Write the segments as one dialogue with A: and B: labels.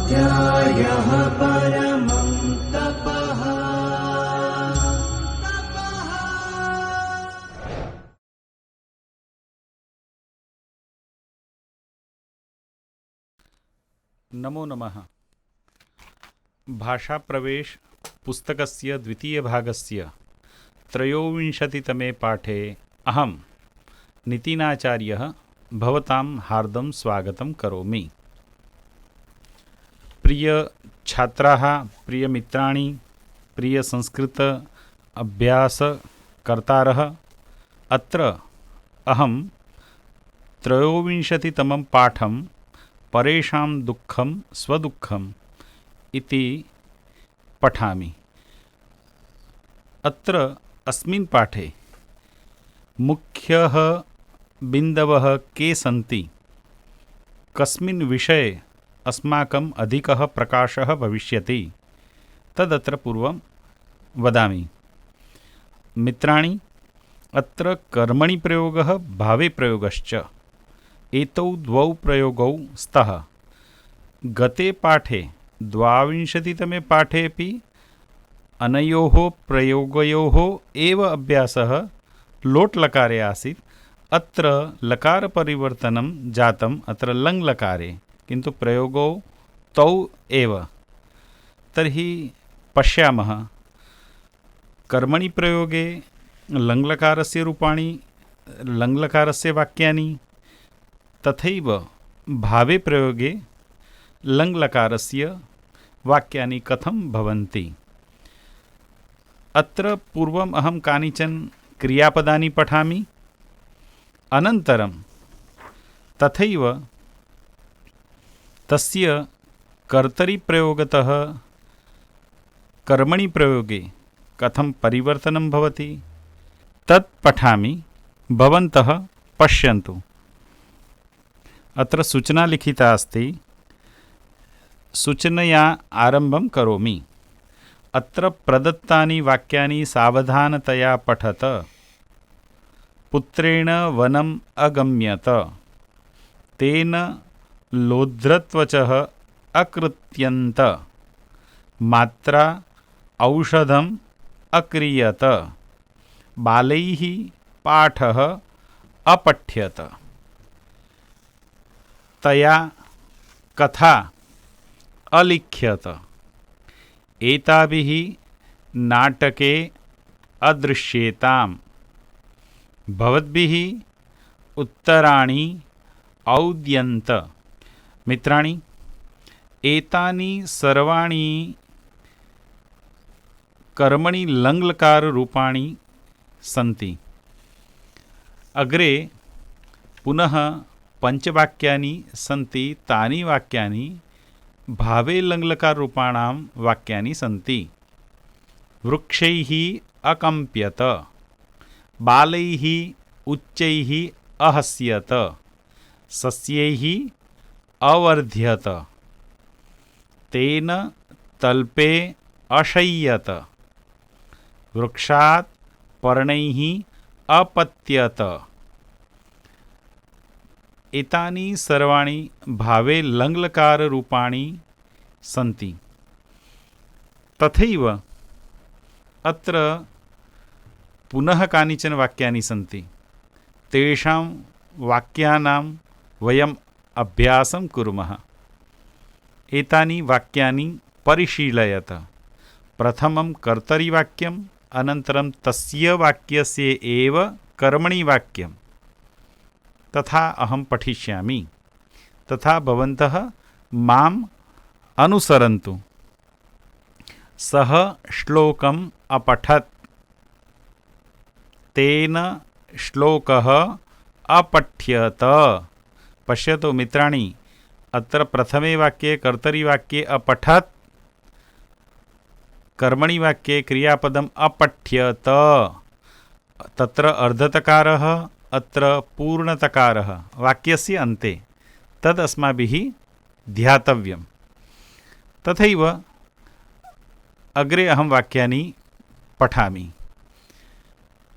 A: स्वाध्यायः परमं तपः।
B: नमो नमः। भाषा प्रवेश पुस्तकस्य द्वितीयभागस्य त्रयोविंशतितमे पाठे अहं नितिनाचार्यः भवतां हार्दं स्वागतं करोमि। प्रिय छात्राः, प्रिय मित्राणि, प्रिय संस्कृत अभ्यासकर्तारः, अत्र अहं त्रयोविंशतितमं पाठं परेषां दुःखं स्वदुःखम् इति पठामि। अत्र अस्मिन् पाठे मुख्यः बिन्दवः के सन्ति, कस्मिन् विषये अस्माकम् अधिकः प्रकाशः भविष्यति, तदत्र पूर्वं वदामि। मित्राणि, अत्र कर्मणि प्रयोगः भावे प्रयोगश्च एतौ द्वौ प्रयोगौ स्तः। गते पाठे द्वाविंशतितमे पाठेऽपि अनयोः प्रयोगयोः एव अभ्यासः लोट्लकारे आसीत्। अत्र लकारपरिवर्तनं जातम्, अत्र लङ्लकारे, किन्तु प्रयोगौ तौ एव। तर्हि पश्यामः, कर्मणि प्रयोगे लङ्लकारस्य रूपाणि, लङ्लकारस्य वाक्यानि, तथैव भावे प्रयोगे लङ्लकारस्य वाक्यानि कथं भवन्ति। अत्र पूर्वम् अहं कानिचन क्रियापदानि पठामि, अनन्तरं तथैव तस्य कर्तरिप्रयोगतः कर्मणि प्रयोगे कथं परिवर्तनं भवति तत् पठामि। भवन्तः पश्यन्तु, अत्र सूचना लिखिता अस्ति। सूचनया आरम्भं करोमि। अत्र प्रदत्तानि वाक्यानि सावधानतया पठत। पुत्रेण वनम् अगम्यत, तेन लोध्रत्वचः अकृत्यन्त, मात्रा औषधम् अक्रियत, बालैः पाठः अपठ्यत, तया कथा अलिख्यत, एताभिः नाटके अदृश्येताम्, भवद्भिः उत्तराणि औद्यन्त। मित्राणि, एतानि सर्वाणि कर्मणि लङ्लकाररूपाणि सन्ति। अग्रे पुनः पञ्चवाक्यानि सन्ति। तानि वाक्यानि भावे लङ्लकाररूपाणां वाक्यानि सन्ति। वृक्षैः अकम्प्यत, बालैः उच्चैः अहस्यत, सस्यैः अवर्ध्यत, तेन तल्पे अशय्यत, वृक्षात् पर्णैः अपत्यत। एतानि सर्वाणि भावे लङ्लकाररूपाणि सन्ति। तथैव अत्र पुनः कानिचन वाक्यानि सन्ति। तेषां वाक्यानां वयम् अभ्यासं कुर्मः। एतानि वाक्यानि परिशीलयत। प्रथमं कर्तरिवाक्यम्, अनन्तरं तस्य वाक्यस्य एव कर्मणि वाक्यं। तथा अहं पठिष्यामि, तथा भवन्तः माम् अनुसरन्तु। सः श्लोकम् अपठत्, तेन श्लोकः अपठ्यत। पश्यतु मित्राणि, अत्र प्रथमे वाक्ये कर्तरिवाक्ये अपठत्, कर्मणि वाक्ये क्रियापदम् अपठ्यत। तत्र अर्धतकारः, अत्र पूर्णतकारः वाक्यस्य अन्ते, तद् अस्माभिः ध्यातव्यं। तथैव अग्रे अहं वाक्यानि पठामि।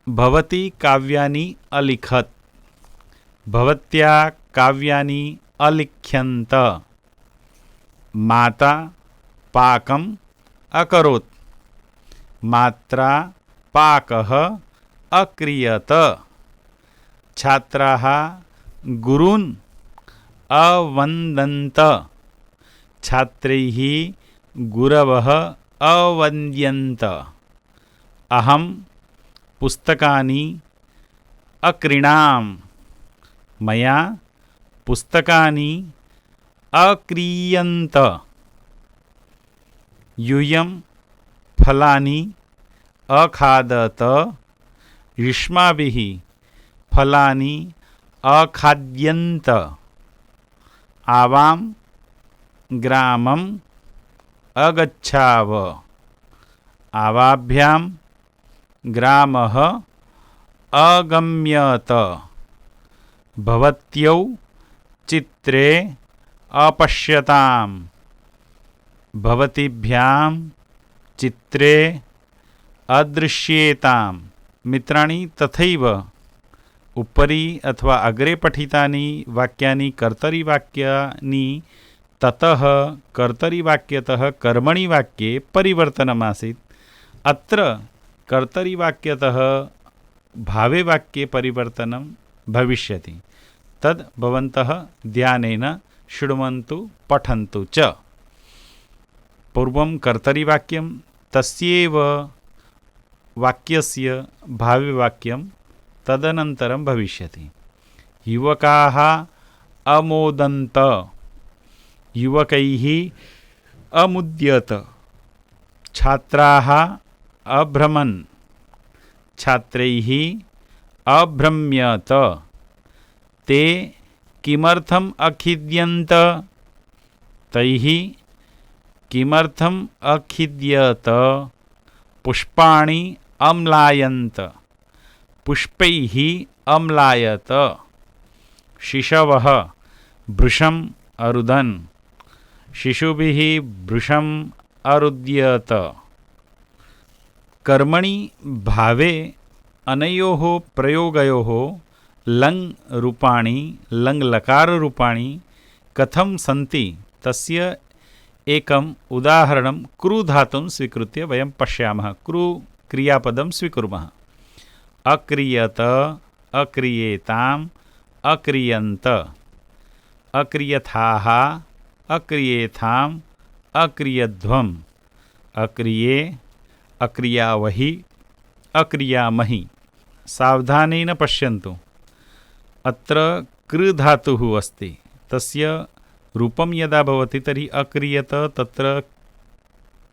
B: भवती काव्यानि अलिखत्, भवत्या काव्यानि अलिख्यन्त, माता पाकम् अकरोत्, मात्रा पाकः अक्रियत, छात्राः गुरून् अवन्दन्त, छात्रैः गुरवः अवन्द्यन्त, अहं पुस्तकानि अक्रीणाम्, मया पुस्तकानि अक्रीयन्त, यूयं फलानि अखादत, युष्माभिः फलानि अखाद्यन्त, आवां ग्रामम् अगच्छाव, आवाभ्यां ग्रामः अगम्यत, भवत्यौ चित्रे अपश्यताम्, भवतीभ्यां चित्रे अदृश्येताम्। मित्राणि, तथैव उपरि अथवा अग्रे पठितानि वाक्यानि कर्तरिवाक्यानि ततः कर्तरिवाक्यतः कर्मणि वाक्ये परिवर्तनमासीत्। अत्र कर्तरिवाक्यतः भावे वाक्ये परिवर्तनं भविष्यति। तद् भवन्तः ध्यानेन शृण्वन्तु, पठन्तु च। पूर्वं कर्तरिवाक्यं, तस्यैव वाक्यस्य भाव्यवाक्यं तदनन्तरं भविष्यति। युवकाः अमोदन्त, युवकैः अमुद्यत, छात्राः अभ्रमन्, छात्रैः अभ्रम्यत, ते किमर्थम् अखिद्यन्त, तैः किमर्थम् अखिद्यत, पुष्पाणि अम्लायन्त, पुष्पैः अम्लायत, शिशवः भृशम् अरुदन्, शिशुभिः भृशम् अरुद्यत। कर्मणि भावे अनयोः प्रयोगयोः लङ् रूपाणि, लङ् लकाररूपाणि कथं सन्ति तस्य एकम् उदाहरणं कृ धातुं स्वीकृत्य वयं पश्यामः। कृ क्रियापदं स्वीकुर्मः। अक्रियत, अक्रियेताम्, अक्रियन्त, अक्रियथाः, अक्रियेथाम्, अक्रियध्वम्, अक्रिये, अक्रियावहि, अक्रियामहि। सावधानेन पश्यन्तु। अत्र कृ धातुः अस्ति, तस्य रूपं यदा भवति तर्हि अक्रियत, तत्र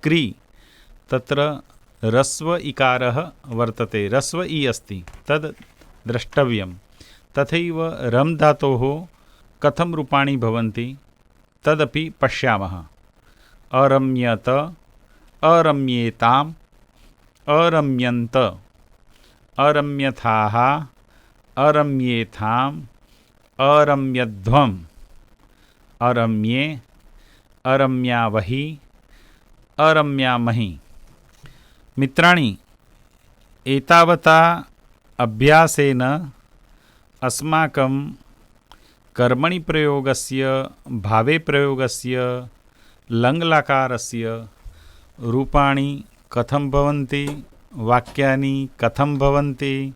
B: क्रि, तत्र रस्व इकारः वर्तते, रस्व इ अस्ति, तद् द्रष्टव्यं। तथैव रम् धातोः कथं रूपाणि भवन्ति तदपि पश्यामः। अरम्यत, अरम्येताम्, अरम्यन्त, अरम्यथाः, अरम्येथाम्, अरम्यध्वम्, अरम्ये, अरम्यावहि, अरम्यामहि। मित्राणि, एतावता अभ्यासेन अस्माकं कर्मणि प्रयोगस्य, भावे प्रयोगस्य, लङ्लकारस्य रूपाणि कथं भवन्ति, वाक्यानि कथं भवन्ति,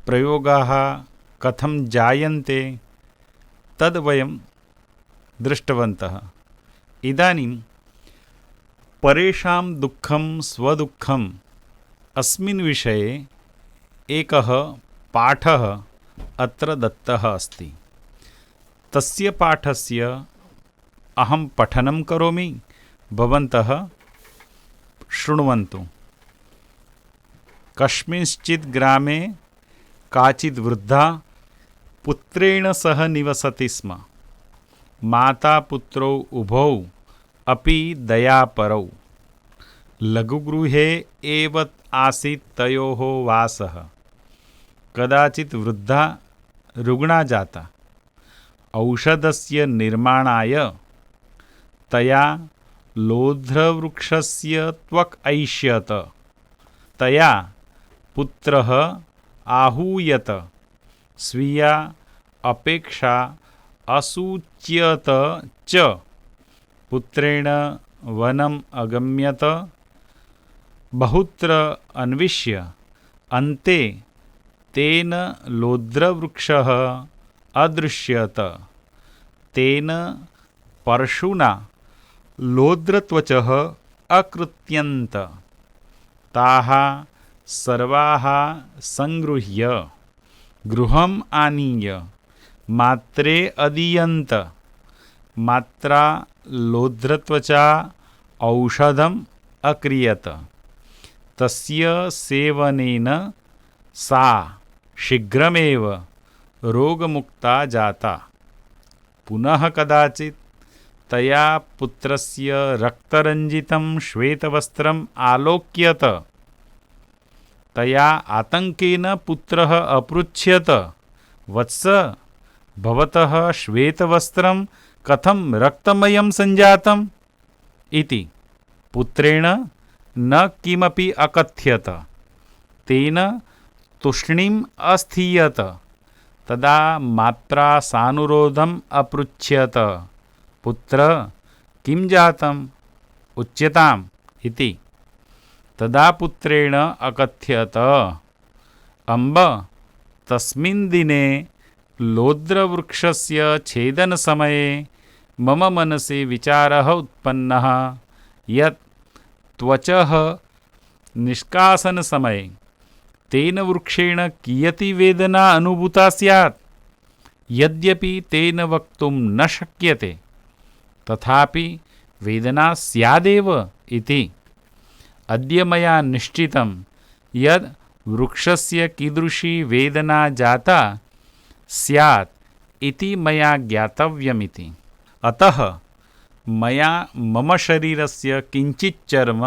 B: प्रयोगाः कथं जायन्ते तद् वयं दृष्टवन्तः। इदानीं परेषां दुःखं स्वदुःखम् अस्मिन् विषये एकः पाठः अत्र दत्तः अस्ति। तस्य पाठस्य अहं पठनं करोमि, भवन्तः शृण्वन्तु। कस्मिंश्चित् ग्रामे काचित् वृद्धा पुत्रेण सह निवसति स्म। माता पुत्रौ उभौ अपि दयापरौ। लघुगृहे एव आसीत् तयोः वासः। कदाचित् वृद्धा रुग्णा जाता। औषधस्य निर्माणाय तया लोध्रवृक्षस्य त्वक् ऐष्यत। तया पुत्रः आहूयत। स्वीया अपेक्षा असूच्यत च। पुत्रेण वनम् अगम्यत बहुत्र अन्विष्य अन्ते तेन लोद्रवृक्षः अदृश्यत तेन परशुना लोद्रत्वचः अकृत्यन्त ताः सर्वाः संगृह्य गृहम् आनीय मात्रे अदीयन्त मात्रा लोद्रत्वचा औषधम् अक्रियत तस्य सेवनेन सा शीघ्रमेव रोगमुक्ता जाता पुनः कदाचित् तया पुत्रस्य रक्तरञ्जितं श्वेतवस्त्रम् आलोक्यत तया आतङ्केन पुत्रः अपृच्छ्यत वत्स भवतः श्वेतवस्त्रं कथं रक्तमयं सञ्जातम् इति पुत्रेण न किमपि अकथ्यत तेन तूष्णीम् अस्थीयत तदा मात्रा सानुरोधम् अपृच्छ्यत पुत्र किं जातम् उच्यताम् इति तदा पुत्रेण अकथ्यत अम्ब तस्मिन् दिने लोद्रवृक्षस्य छेदनसमये मम मनसि विचारः उत्पन्नः यत् त्वचः निष्कासनसमये तेन वृक्षेण कियती वेदना अनुभूता स्यात् यद्यपि तेन वक्तुं न शक्यते तथापि वेदना स्यादेव इति अद्य मया निश्चितं यद् वृक्षस्य कीदृशी वेदना जाता स्यात् इति मया ज्ञातव्यमिति अतः मया मम शरीरस्य किञ्चित् चर्म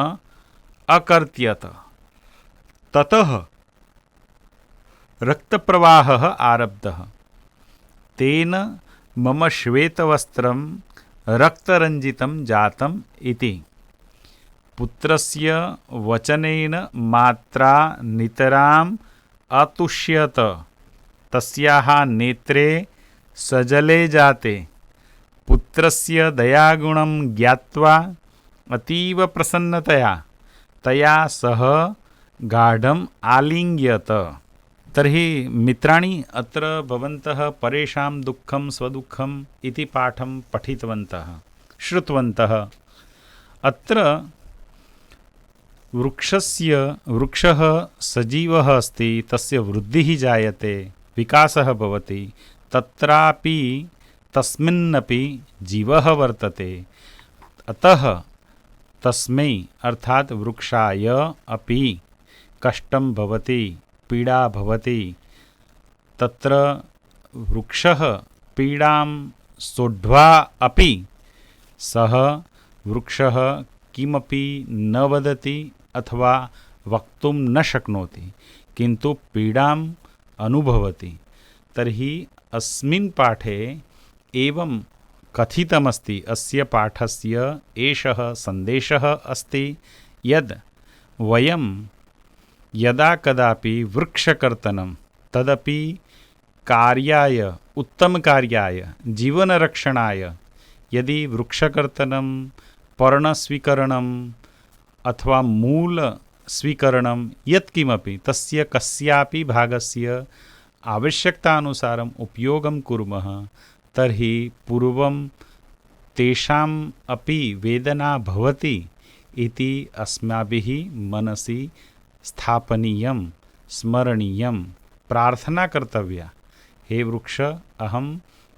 B: अकर्त्यत ततः रक्तप्रवाहः आरब्धः तेन मम श्वेतवस्त्रं रक्तरञ्जितं जातम् इति पुत्रस्य वचनेन मात्रा नितराम् अतुष्यत तस्याः नेत्रे सजले जाते पुत्रस्य दयागुणं ज्ञात्वा अतीव प्रसन्नतया तया सह गाढम् आलिङ्ग्यत तर्हि मित्राणि अत्र भवन्तः परेषां दुःखं स्वदुःखम् इति पाठं पठितवन्तः श्रुतवन्तः अत्र वृक्षः सजीवः अस्ति तस्य वृद्धिः जायते विकासः भवति तत्रापि तस्मिन्नपि जीवः वर्तते अतः तस्मै अर्थात् वृक्षाय अपि कष्टं भवति पीडा भवति तत्र वृक्षः पीडां सोढ्वा अपि सः वृक्षः किमपि न वदति अथवा वक्तुं न शक्नोति किन्तु पीडाम् अनुभवति तर्हि अस्मिन् पाठे एवं कथितमस्ति अस्य पाठस्य एषः सन्देशः अस्ति यद् वयं यदा कदापि वृक्षकर्तनं तदपि कार्याय उत्तमकार्याय जीवनरक्षणाय यदि वृक्षकर्तनं पर्णस्वीकरणम् अथवा मूलस्वीकरणं यत्किमपि तस्य कस्यापि भागस्य आवश्यकतानुसारम् उपयोगं कुर्मः तर्हि पूर्वं तेषाम् अपि वेदना भवति इति अस्माभिः मनसि स्थापनीयं स्मरणीयं प्रार्थना कर्तव्या हे वृक्ष अहं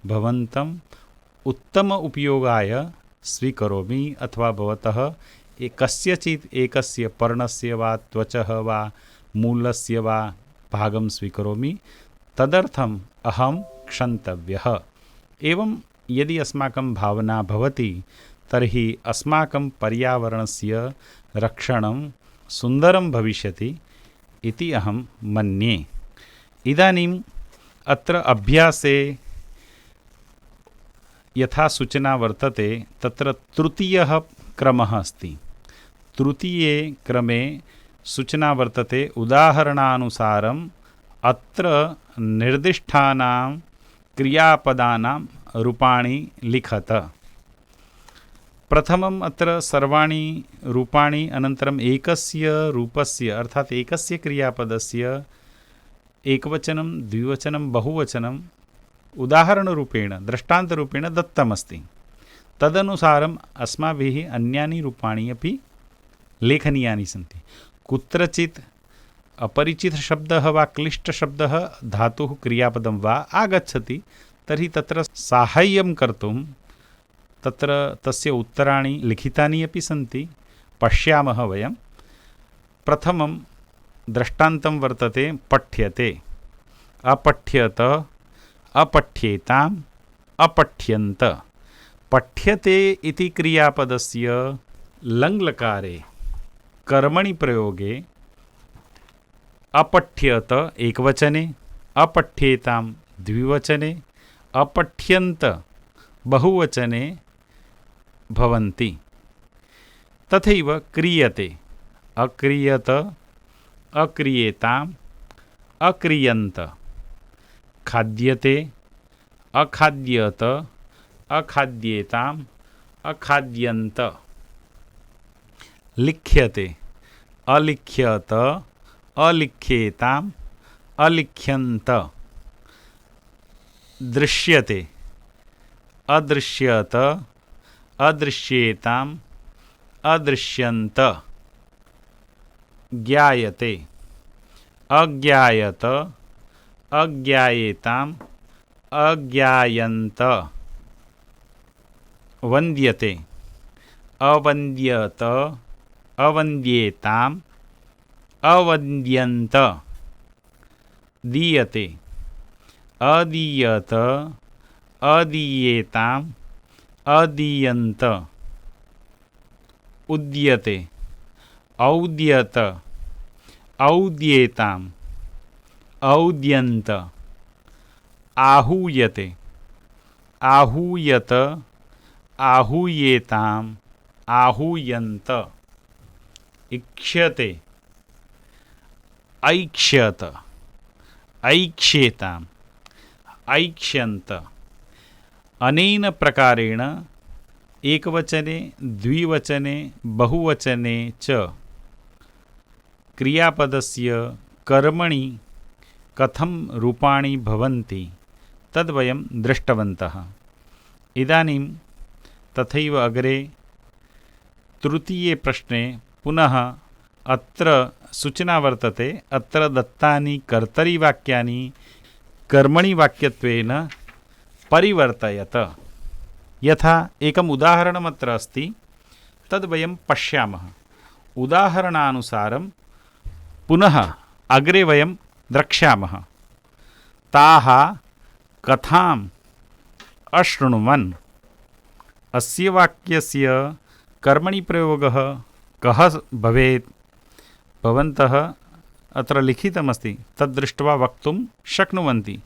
B: भवन्तम् उत्तम उपयोगाय स्वीकरोमि अथवा भवतः कस्यचित् एकस्य पर्णस्य वा त्वचः वा मूलस्य वा भागं स्वीकरोमि तदर्थम् अहं क्षन्तव्यः एवं यदि अस्माकं भावना भवति तर्हि अस्माकं पर्यावरणस्य रक्षणं सुन्दरं भविष्यति इति अहं मन्ये इदानीम् अत्र अभ्यासे यथा सूचना वर्तते तत्र तृतीयः क्रमः अस्ति तृतीये क्रमे सूचना वर्तते उदाहरणानुसारम् अत्र निर्दिष्टानां क्रियापदानां रूपाणि लिखत प्रथमम् अत्र सर्वाणि रूपाणि अनन्तरम् एकस्य रूपस्य अर्थात् एकस्य क्रियापदस्य एकवचनं द्विवचनं बहुवचनम् उदाहरणरूपेण दृष्टान्तरूपेण दत्तमस्ति। तदनुसारम् अस्माभिः अन्यानि रूपाणि अपि लेखनीयानि सन्ति। कुत्रचित् अपरिचितशब्दः वा क्लिष्टशब्दः धातुः क्रियापदं वा आगच्छति, तर्हि तत्र साहाय्यं कर्तुं तत्र तस्य उत्तराणि लिखितानि अपि सन्ति, पश्यामः वयं। प्रथमं दृष्टान्तं वर्तते पठ्यते, अपठ्यत, अपठ्येताम्, अपठ्यन्त। पठ्यते इति क्रियापदस्य लङ्लकारे कर्मणि प्रयोगे अपठ्यत एकवचने, अपठ्येतां द्विवचने, अपठ्यन्त बहुवचने भवन्ति। तथैव क्रियते, अक्रियत, अक्रियेताम्, अक्रियन्त। खाद्यते, अखाद्यत, अखाद्येताम्, अखाद्यन्त। लिख्यते, अलिख्यत, अलिख्येताम्, अलिख्यन्त। दृश्यते, अदृश्यत, अदृश्येताम्, अदृश्यन्त। ज्ञायते, अज्ञायत, अज्ञायेताम्, अज्ञायन्त। वन्द्यते, अवन्द्यत, अवन्द्येताम्, अवन्द्यन्त। दीयते, अदीयत, अदीयेताम्, अदीयन्त। उद्यते, औद्यत, औद्येताम्, औद्यन्त। आहूयते, आहूयत, आहूयेताम्, आहूयन्त। इक्ष्यते, ऐक्ष्यत, ऐक्ष्येताम्, ऐक्ष्यन्त। अनेन प्रकारेण एकवचने, द्विवचने, बहुवचने च क्रियापदस्य कर्मणि कथं रूपाणि भवन्ति तद्वयं दृष्टवन्तः। इदानीं तथैव अग्रे तृतीये प्रश्ने पुनः अत्र सूचना वर्तते, अत्र दत्तानि कर्तरिवाक्यानि कर्मणि वाक्यत्वेन परिवर्तयत। यथा एकम् उदाहरणमत्र अस्ति, तद्वयं पश्यामः। उदाहरणानुसारं पुनः अग्रे वयं द्रक्ष्यामः। ताः कथाम् अशृण्वन्। अस्य वाक्यस्य कर्मणि प्रयोगः कः भवेत्? भवन्तः अत्र लिखितमस्ति, तद्दृष्ट्वा वक्तुं शक्नुवन्ति।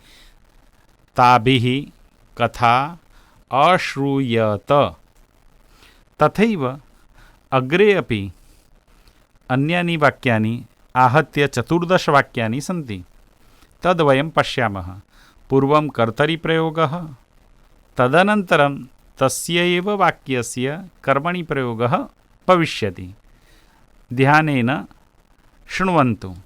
B: ताभिः कथा अश्रूयत। तथैव अग्रे अपि अन्यानि वाक्यानि आहत्य 14 वाक्यानि सन्ति। तद्वयं पश्यामः। पूर्वं कर्तरिप्रयोगः, तदनन्तरं तस्य एव वाक्यस्य कर्मणि प्रयोगः भविष्यति। ध्यानेन शृण्वन्तु।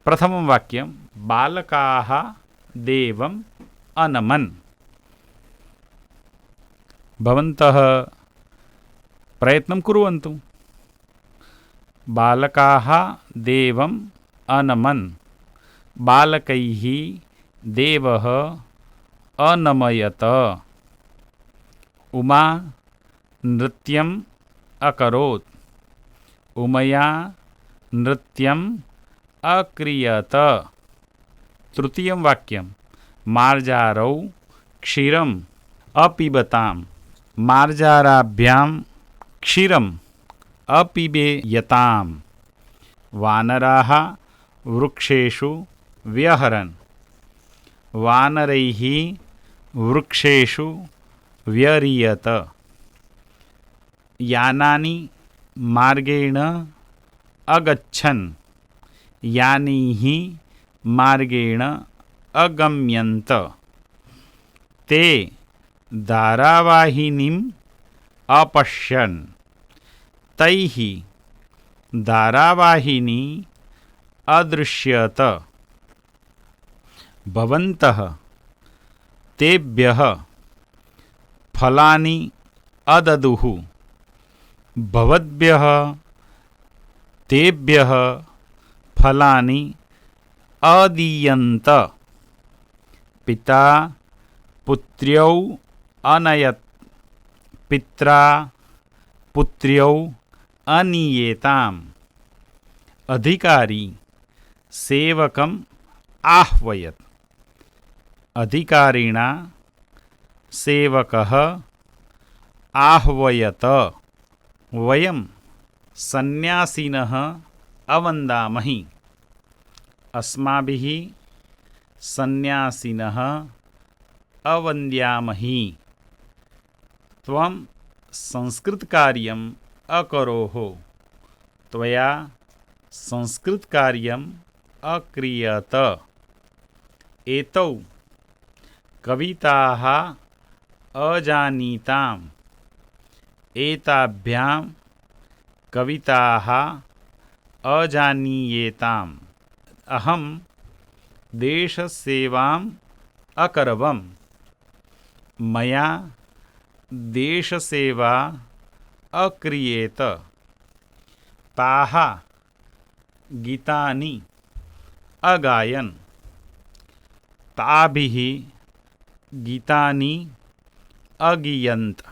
B: प्रथमं वाक्यं बालकाः देवम् अनमन्। भवन्तः प्रयत्नं कुर्वन्तु। बालकाः देवम् अनमन्। बालकैः देवः अनमयत। उमा नृत्यम् अकरोत्। उमया नृत्यम् अक्रियत। तृतीयं वाक्यं मार्जारौ क्षीरम् अपिबताम्। मार्जाराभ्यां क्षीरम् अपिबेयताम्। वानराः वृक्षेषु व्यहरन्। वानरैः वृक्षेषु व्यरीयत। यानानि मार्गेण अगच्छन्। यानैः मार्गेण अगम्यन्त। ते धारावाहिनीं अपश्यन् तैः धारावाहिनी अदृश्यत भवन्तः तेभ्यः फलानि अददुः भवद्भ्यः तेभ्यः फलानि अदीयन्त पिता पुत्र्यौ अनयत् पित्रा पुत्र्यौ अनीयेताम् अधिकारी सेवकम् आह्वयत् अधिकारिणा सेवकः आह्वयत वयं सन्न्यासिनः अवन्दामहि अस्माभिः सन्न्यासिनः अवन्द्यामहि त्वं संस्कृतकार्यम् अकरोः त्वया संस्कृतकार्यम् अक्रियत एतौ कविताः अजानीताम् एताभ्यां कविताः अजानीयेताम् अहं देशसेवाम् अकरवम् मया देशसेवा अक्रियेत ताः गीतानि अगायन् ताभिः गीतानि अगीयन्त।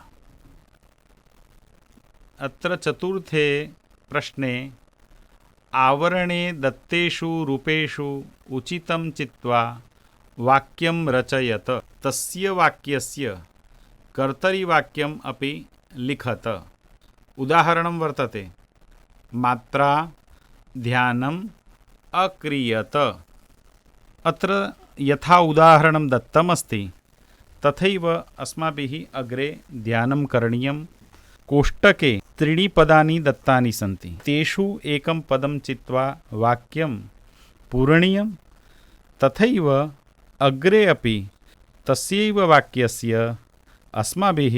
B: अत्र चतुर्थे प्रश्ने आवरणे दत्तेषु रूपेषु उचितं चित्वा वाक्यं रचयत तस्य वाक्यस्य कर्तरिवाक्यम् अपि लिखत। उदाहरणं वर्तते मात्रा ध्यानम् अक्रियत। अत्र यथा उदाहरणं दत्तमस्ति तथैव अस्माभिः अग्रे ध्यानं करणीयं। कोष्टके त्रीणि पदानि दत्तानि सन्ति तेषु एकं पदं चित्वा वाक्यं पूरणीयं। तथैव अग्रे अपि तस्यैव वाक्यस्य अस्माभिः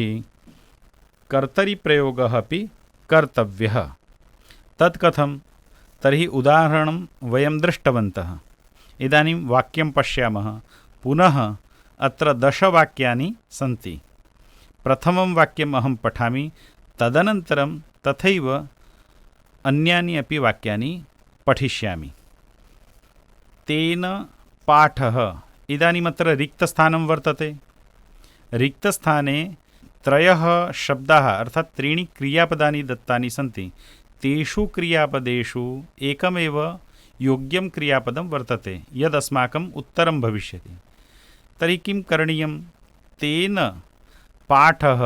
B: कर्तरिप्रयोगः अपि कर्तव्यः। तत् कथं? तर्हि उदाहरणं वयं दृष्टवन्तः। इदानीं वाक्यं पश्यामः। पुनः अत्र 10 वाक्यानि सन्ति। प्रथमं वाक्यम् अहं पठामि, तदनन्तरं तथैव अन्यानि अपि वाक्यानि पठिष्यामि। तेन पाठः। इदानीमत्र रिक्तस्थानं वर्तते। रिक्तस्थाने 3 शब्दाः अर्थात् 3 क्रियापदानि दत्तानि सन्ति। तेषु क्रियापदेषु एकमेव योग्यं क्रियापदं वर्तते यदस्माकम् उत्तरं भविष्यति। तर्हि किं करणीयं? तेन पाठः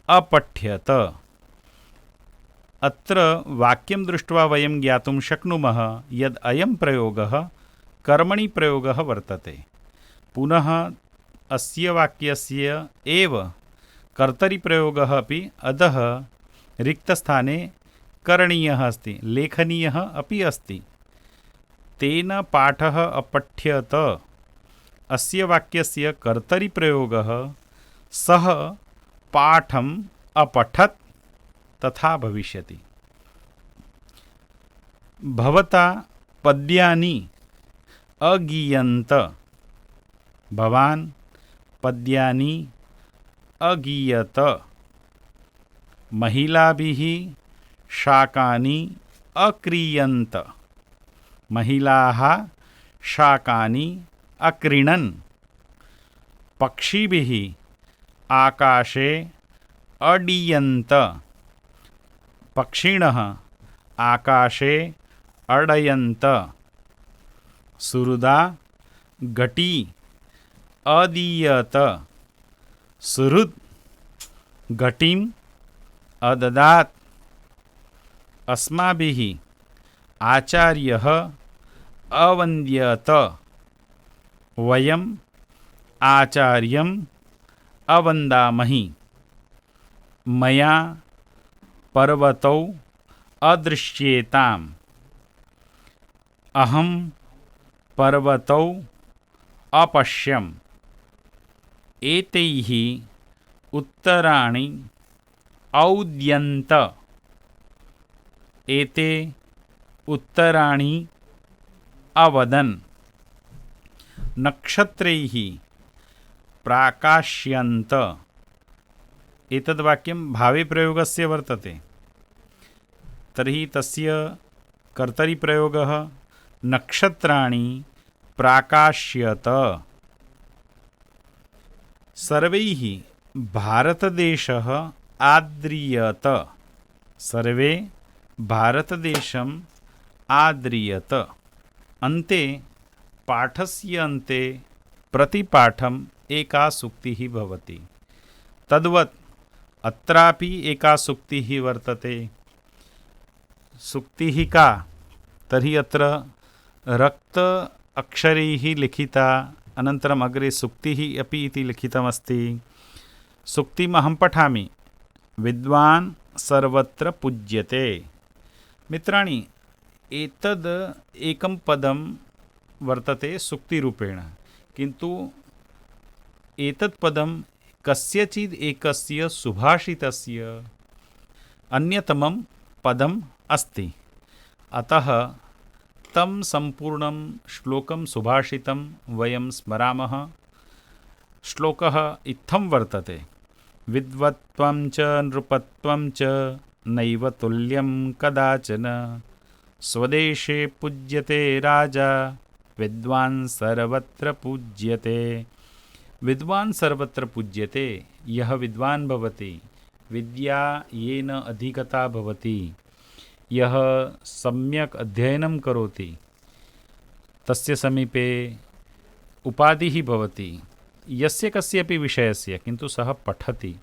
B: अपठ्यत। अत्र वाक्यं दृष्ट्वा वयं ज्ञातुं शक्नुमः यद् अयं प्रयोगः कर्मणि प्रयोगः वर्तते। पुनः अस्य वाक्यस्य एव कर्तरिप्रयोगः अपि अधः रिक्तस्थाने करणीयः अस्ति, लेखनीयः अपि अस्ति। तेन पाठः अपठ्यत। अस्य वाक्यस्य कर्तरिप्रयोगः सः पाठम् अपठत् तथा भविष्यति। भवता पद्यानि अगीयन्त। भवान् पद्यानि अगीयत। महिलाभिः शाकानि अक्रीयन्त। महिलाः शाकानि अक्रीणन्। पक्षिभिः आकाशे अडीयन्त। पक्षिणः आकाशे अडयन्त। सुहृदा घटी अदीयत। सुहृद् घटीम् अददात्। अस्माभिः आचार्यः अवन्द्यत। वयम् आचार्यम् अवन्दामहि। मया पर्वतौ अदृश्येताम्। अहं पर्वतौ अपश्यम्। एतैः उत्तराणि औद्यन्त एते उत्तराणि अवदन् नक्षत्रैः प्राकाश्यन्त। एतद् वाक्यं भावे प्रयोगस्य वर्तते। तर्हि तस्य कर्तरिप्रयोगः नक्षत्राणि प्राकाश्यत। सर्वैः भारतदेशः आद्रियत। सर्वे भारतदेशम् आद्रियत। अन्ते पाठस्य अन्ते प्रतिपाठम् एका सूक्तिः भवति। तद्वत् अत्रापि एका सूक्तिः वर्तते। सूक्तिः का? तर्हि अत्र रक्त अक्षरैः लिखिता, अनन्तरम् अग्रे सूक्तिः अपि इति लिखितमस्ति। सूक्तिमहं पठामि। विद्वान् सर्वत्र पूज्यते। मित्राणि, एतद् एकं पदं वर्तते सूक्तिरूपेण, किन्तु एतत् पदं कस्यचित् एकस्य सुभाषितस्य अन्यतमं पदम् अस्ति। अतः तं सम्पूर्णं श्लोकं सुभाषितं वयं स्मरामः। श्लोकः इत्थं वर्तते। विद्वत्त्वं च नृपत्वं च नैव तुल्यं कदाचन। स्वदेशे पूज्यते राजा विद्वान् सर्वत्र पूज्यते। विद्वान् सर्वत्र पूज्यते। यः विद्वान् भवति, विद्या येन अधिगता भवति, यः सम्यक् अध्ययनं करोति, तस्य समीपे उपाधिः भवति यस्य कस्यपि विषयस्य, किन्तु सः पठति,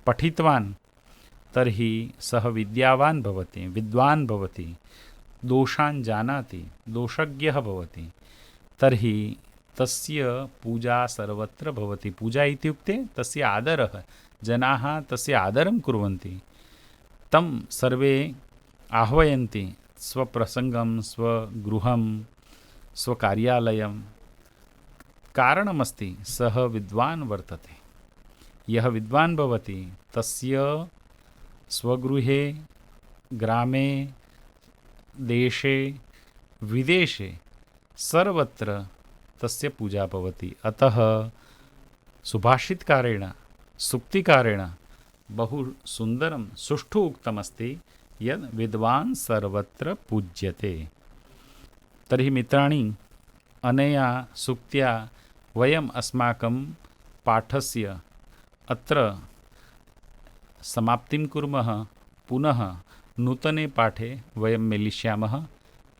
B: पठितवान्, तर्हि सः विद्यावान् भवति, विद्वान् भवति, दोषान् जानाति, दोषज्ञः भवति। तर्हि तस्य पूजा सर्वत्र भवति। पूजा इत्युक्ते तस्य आदरः। जनाः तस्य आदरं कुर्वन्ति। तं सर्वे आह्वयन्ति स्वप्रसङ्गं, स्वगृहं, स्वकार्यालयं। कारणमस्ति, सः विद्वान् वर्तते। यः विद्वान् भवति तस्य स्वगृहे, ग्रामे, देशे, विदेशे सर्वत्र तस्य पूजा भवति। अतः सुभाषितकारेण, सूक्तिकारेण बहु सुन्दरं सुष्ठु उक्तमस्ति यद् विद्वान् सर्वत्र पूज्यते। तर्हि मित्राणि, अनया सूक्त्या वयम् अस्माकं पाठस्य अत्र समाप्तिं कुर्मः। पुनः नूतने पाठे वयं मेलिष्यामः।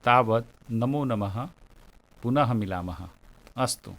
B: तावत् नमो नमः। पुनः मिलामः। अस्तु।